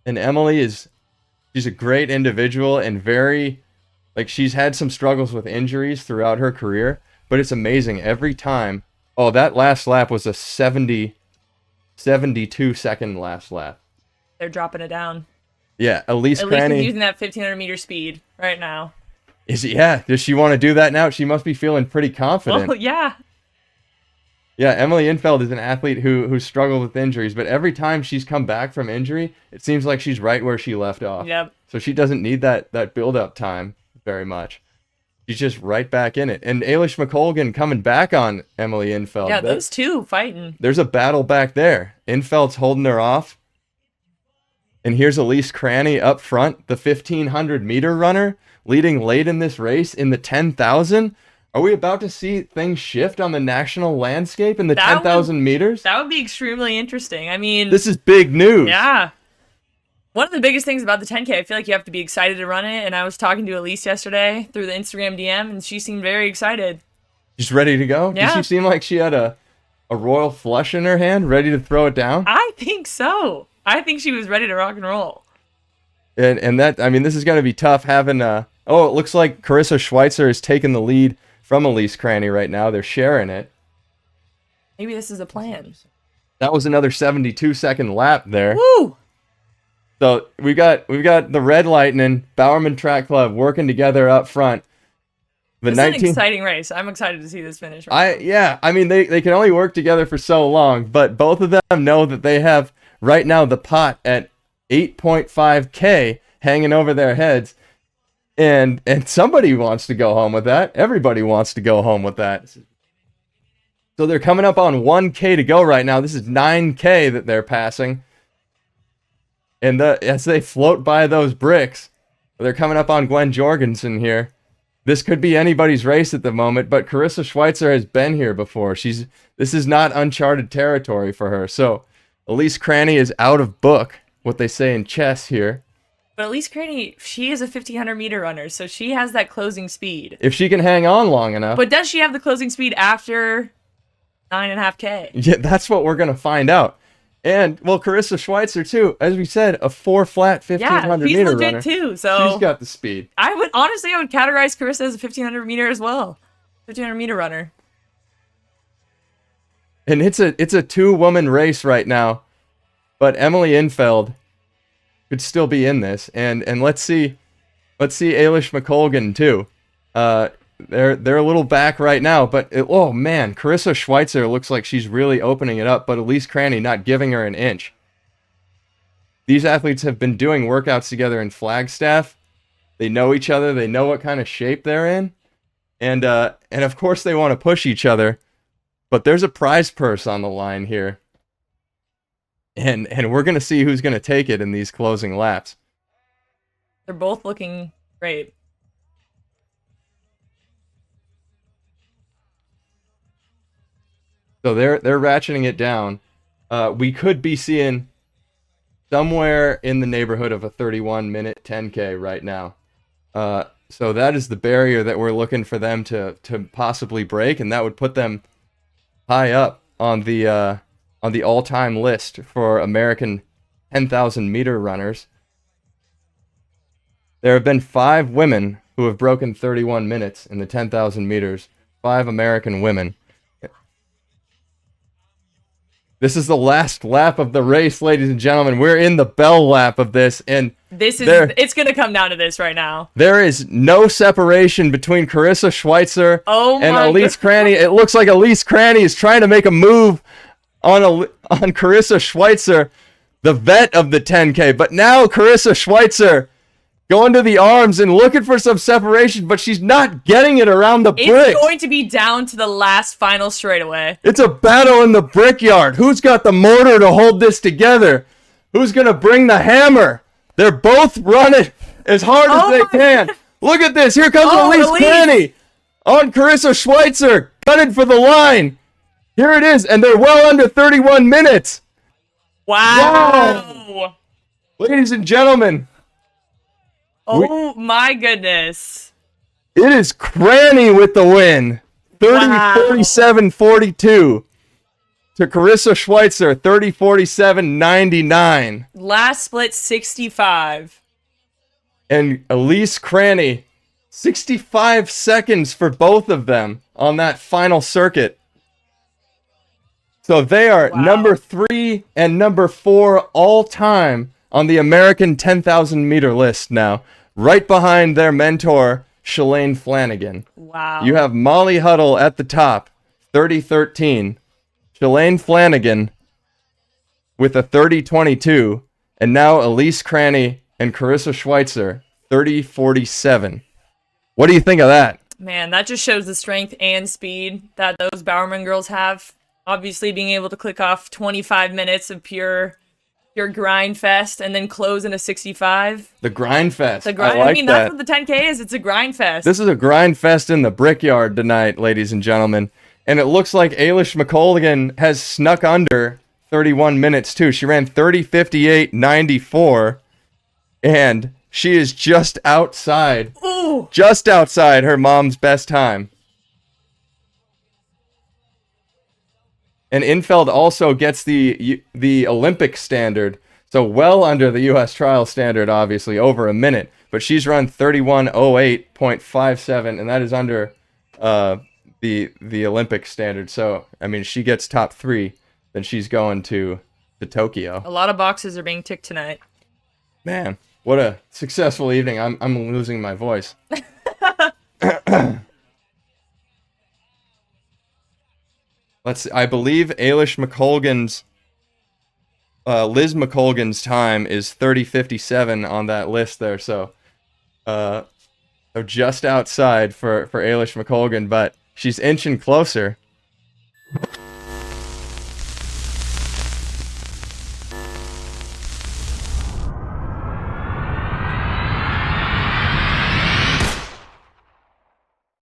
And she's a great individual and very, like, she's had some struggles with injuries throughout her career, but it's amazing every time. Oh, that last lap was a 72 second last lap. They're dropping it down. Yeah, Elise Elise Cranny is using that 1,500 meter speed right now. Does she want to do that now? She must be feeling pretty confident. Well, yeah. Yeah, Emily Infeld is an athlete who struggled with injuries, but every time she's come back from injury, it seems like she's right where she left off. Yep. So she doesn't need that build-up time very much. She's just right back in it. And Eilish McColgan coming back on Emily Infeld. Yeah, those two fighting. There's a battle back there. Infeld's holding her off. And here's Elise Cranny up front, the 1,500 meter runner, leading late in this race in the 10,000. Are we about to see things shift on the national landscape in the 10,000 meters? That would be extremely interesting. I mean, this is big news. Yeah. One of the biggest things about the 10K, I feel like you have to be excited to run it. And I was talking to Elise yesterday through the Instagram DM, and she seemed very excited. She's ready to go? Yeah. Did she seem like she had a royal flush in her hand, ready to throw it down? I think so. I think she was ready to rock and roll. And that, I mean, this is going to be tough having, it looks like Karissa Schweizer is taking the lead from Elise Cranny right now. They're sharing it. Maybe this is a plan. That was another 72 second lap there. Woo! So we've got the Red Lightning, Bowerman Track Club working together up front. This is an exciting race. I'm excited to see this finish. I mean, they can only work together for so long, but both of them know that they have right now the pot at 8.5K hanging over their heads. And somebody wants to go home with that. Everybody wants to go home with that. So they're coming up on 1K to go right now. This is 9K that they're passing. And as they float by those bricks, they're coming up on Gwen Jorgensen here. This could be anybody's race at the moment, but Karissa Schweizer has been here before. This is not uncharted territory for her. So Elise Cranny is out of book, what they say in chess here. But Elise Cranny, she is a 1,500 meter runner, so she has that closing speed. If she can hang on long enough. But does she have the closing speed after 9.5K? Yeah, that's what we're going to find out. And, well, Karissa Schweizer, too, as we said, a 4-flat 1,500 meter runner. Yeah, she's legit, too, so... She's got the speed. I would categorize Karissa as a 1,500 meter as well. 1,500 meter runner. And it's a two-woman race right now. But Emily Infeld could still be in this. And let's see Eilish McColgan, too. They're a little back right now, but oh man, Karissa Schweizer looks like she's really opening it up, but Elise Cranny not giving her an inch. These athletes have been doing workouts together in Flagstaff. They know each other. They know what kind of shape they're in, and of course they want to push each other. But there's a prize purse on the line here, and we're gonna see who's gonna take it in these closing laps. They're both looking great. So they're ratcheting it down. We could be seeing somewhere in the neighborhood of a 31-minute 10K right now. So that is the barrier that we're looking for them to possibly break, and that would put them high up on the all-time list for American 10,000 meter runners. There have been 5 women who have broken 31 minutes in the 10,000 meters. 5 American women. This is the last lap of the race, ladies and gentlemen. We're in the bell lap of this, and it's going to come down to this right now. There is no separation between Karissa Schweizer and Elise Cranny. It looks like Elise Cranny is trying to make a move on Karissa Schweizer, the vet of the 10K. But now Karissa Schweizer going to the arms and looking for some separation, but she's not getting it around the bricks. It's going to be down to the last final straightaway. It's a battle in the brickyard. Who's got the mortar to hold this together? Who's going to bring the hammer? They're both running as hard as they can. Look at this. Here comes Elise Cranny on Karissa Schweizer, gunning for the line. Here it is, and they're well under 31 minutes. Wow. Ladies and gentlemen. Oh my goodness. It is Cranny with the win. 30, 47, 42. to Karissa Schweizer, 30:47.99. Last split 65. And Elise Cranny, 65 seconds for both of them on that final circuit. So they are number 3 and number 4 all time on the American 10,000 meter list now, right behind their mentor, Shalane Flanagan. Wow. You have Molly Huddle at the top, 30:13. Shalane Flanagan with a 30:22. And now Elise Cranny and Karissa Schweizer, 30:47. What do you think of that? Man, that just shows the strength and speed that those Bowerman girls have. Obviously, being able to click off 25 minutes of pure grind fest and then close in a 65. The grind fest. The grind. I mean, that's what the 10K is. It's a grind fest. This is a grind fest in the Brickyard tonight, ladies and gentlemen. And it looks like Eilish McColgan has snuck under 31 minutes, too. She ran 30:58.94. And she is just outside her mom's best time. And Infeld also gets the Olympic standard, so well under the U.S. trial standard, obviously, over a minute. But she's run 31:08.57, and that is under the Olympic standard. So, I mean, she gets top 3, then she's going to Tokyo. A lot of boxes are being ticked tonight. Man, what a successful evening. I'm losing my voice. I believe Eilish McColgan's, Liz McColgan's time is 30:57 on that list there. So just outside for Eilish McColgan, but she's inching closer.